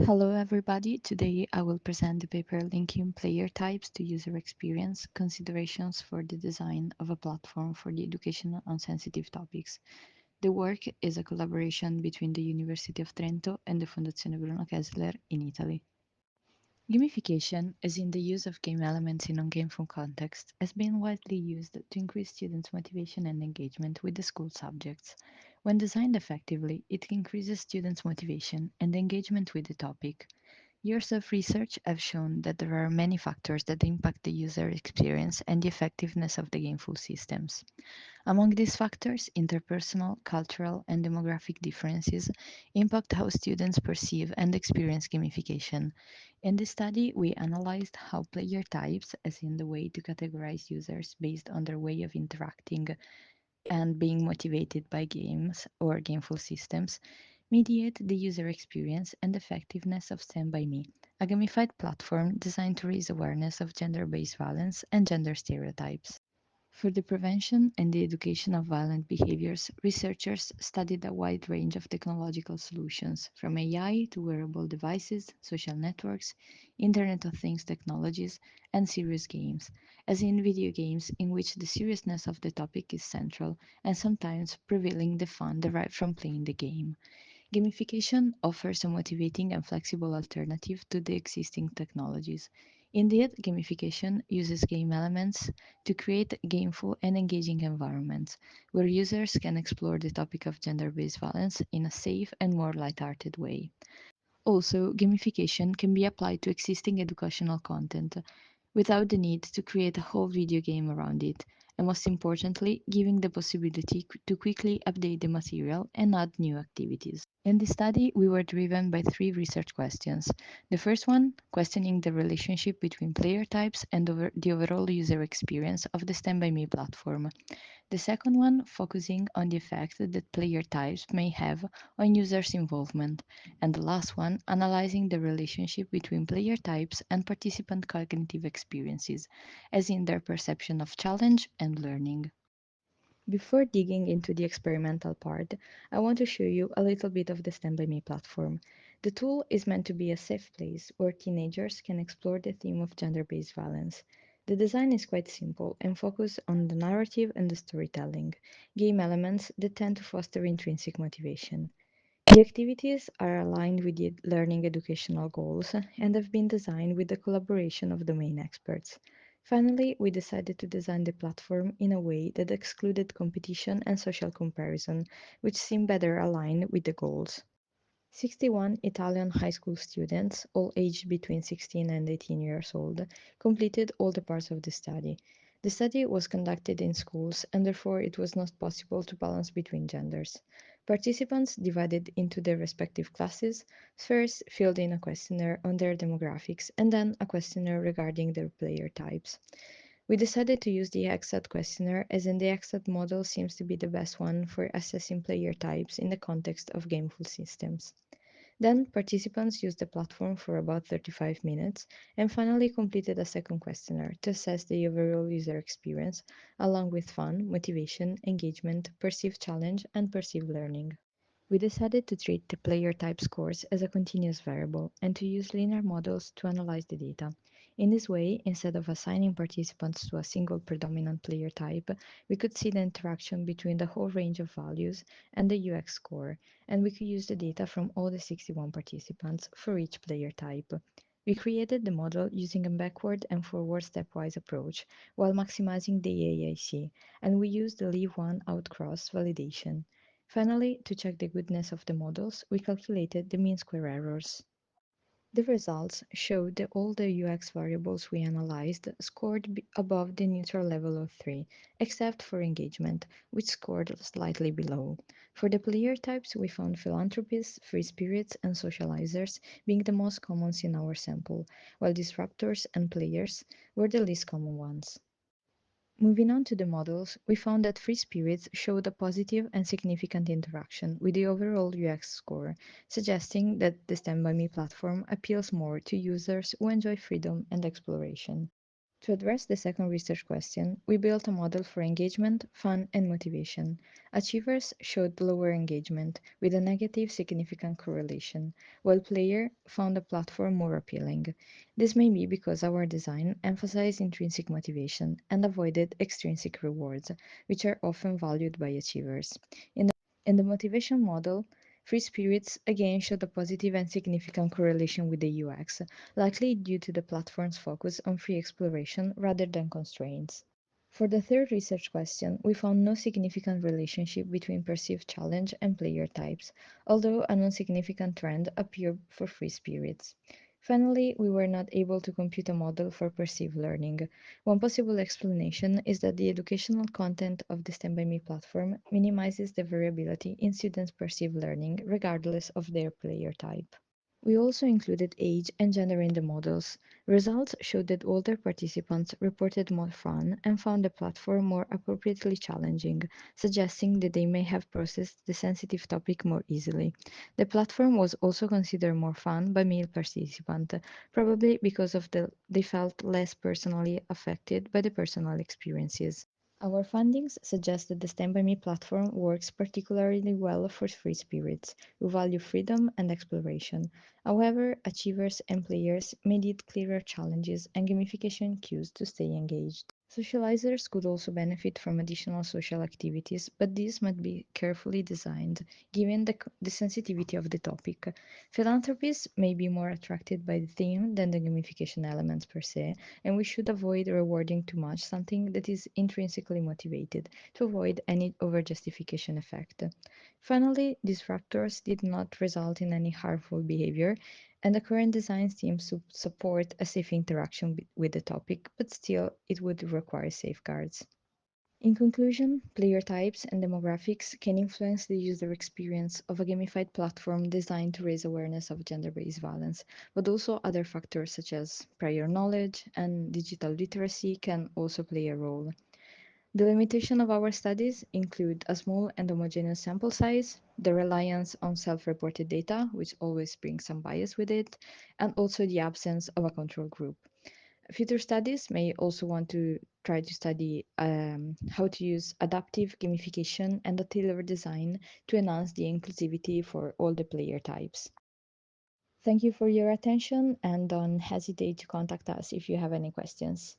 Hello everybody, today I will present the paper linking player types to user experience, considerations for the design of a platform for the education on sensitive topics. The work is a collaboration between the University of Trento and the Fondazione Bruno Kessler in Italy. Gamification, as in the use of game elements in non-gameful context, has been widely used to increase students' motivation and engagement with the school subjects. When designed effectively, it increases students' motivation and engagement with the topic. Years of research have shown that there are many factors that impact the user experience and the effectiveness of the gameful systems. Among these factors, interpersonal, cultural, and demographic differences impact how students perceive and experience gamification. In this study, we analyzed how player types, as in the way to categorize users based on their way of interacting and being motivated by games or gameful systems, mediate the user experience and effectiveness of StandByMe, a gamified platform designed to raise awareness of gender-based violence and gender stereotypes. For the prevention and the education of violent behaviors, researchers studied a wide range of technological solutions, from AI to wearable devices, social networks, Internet of Things technologies, and serious games, as in video games in which the seriousness of the topic is central and sometimes prevailing the fun derived from playing the game. Gamification offers a motivating and flexible alternative to the existing technologies. Indeed, gamification uses game elements to create gameful and engaging environments where users can explore the topic of gender based violence in a safe and more light-hearted way. Also, gamification can be applied to existing educational content without the need to create a whole video game around it, and most importantly, giving the possibility to quickly update the material and add new activities. In this study, we were driven by three research questions. The first one, questioning the relationship between player types and the overall user experience of the StandByMe platform. The second one, focusing on the effect that player types may have on users' involvement. And the last one, analyzing the relationship between player types and participant cognitive experiences, as in their perception of challenge and learning. Before digging into the experimental part, I want to show you a little bit of the Stand By Me platform. The tool is meant to be a safe place where teenagers can explore the theme of gender-based violence. The design is quite simple and focuses on the narrative and the storytelling, game elements that tend to foster intrinsic motivation. The activities are aligned with the learning educational goals and have been designed with the collaboration of domain experts. Finally, we decided to design the platform in a way that excluded competition and social comparison, which seemed better aligned with the goals. 61 Italian high school students, all aged between 16 and 18 years old, completed all the parts of the study. The study was conducted in schools, and therefore it was not possible to balance between genders. Participants divided into their respective classes first filled in a questionnaire on their demographics and then a questionnaire regarding their player types. We decided to use the Hexad questionnaire as in the Hexad model seems to be the best one for assessing player types in the context of gameful systems. Then, participants used the platform for about 35 minutes and finally completed a second questionnaire to assess the overall user experience, along with fun, motivation, engagement, perceived challenge, and perceived learning. We decided to treat the player type scores as a continuous variable and to use linear models to analyze the data. In this way, instead of assigning participants to a single predominant player type, we could see the interaction between the whole range of values and the UX score, and we could use the data from all the 61 participants for each player type. We created the model using a backward and forward stepwise approach while maximizing the AIC, and we used the leave one out cross validation. Finally, to check the goodness of the models, we calculated the mean square errors. The results showed that all the UX variables we analyzed scored above the neutral level of 3, except for engagement, which scored slightly below. For the player types, we found philanthropists, free spirits, and socializers being the most common in our sample, while disruptors and players were the least common ones. Moving on to the models, we found that free spirits showed a positive and significant interaction with the overall UX score, suggesting that the StandByMe platform appeals more to users who enjoy freedom and exploration. To address the second research question, we built a model for engagement, fun, and motivation. Achievers showed lower engagement, with a negative significant correlation, while players found the platform more appealing. This may be because our design emphasized intrinsic motivation and avoided extrinsic rewards, which are often valued by achievers. In the motivation model, free spirits again showed a positive and significant correlation with the UX, likely due to the platform's focus on free exploration rather than constraints. For the third research question, we found no significant relationship between perceived challenge and player types, although a non-significant trend appeared for free spirits. Finally, we were not able to compute a model for perceived learning. One possible explanation is that the educational content of the StandByMe platform minimizes the variability in students' perceived learning regardless of their player type. We also included age and gender in the models. Results showed that older participants reported more fun and found the platform more appropriately challenging, suggesting that they may have processed the sensitive topic more easily. The platform was also considered more fun by male participants, probably because they felt less personally affected by the personal experiences. Our findings suggest that the StandByMe platform works particularly well for free spirits who value freedom and exploration. However, achievers and players may need clearer challenges and gamification cues to stay engaged. Socializers could also benefit from additional social activities, but these must be carefully designed, given the sensitivity of the topic. Philanthropists may be more attracted by the theme than the gamification elements per se, and we should avoid rewarding too much something that is intrinsically motivated to avoid any overjustification effect. Finally, disruptors did not result in any harmful behavior, and the current design seems to support a safe interaction with the topic, but still it would require safeguards. In conclusion, player types and demographics can influence the user experience of a gamified platform designed to raise awareness of gender-based violence, but also other factors such as prior knowledge and digital literacy can also play a role. The limitation of our studies include a small and homogeneous sample size, the reliance on self-reported data, which always brings some bias with it, and also the absence of a control group. Future studies may also want to try to study how to use adaptive gamification and a tailored design to enhance the inclusivity for all the player types. Thank you for your attention and don't hesitate to contact us if you have any questions.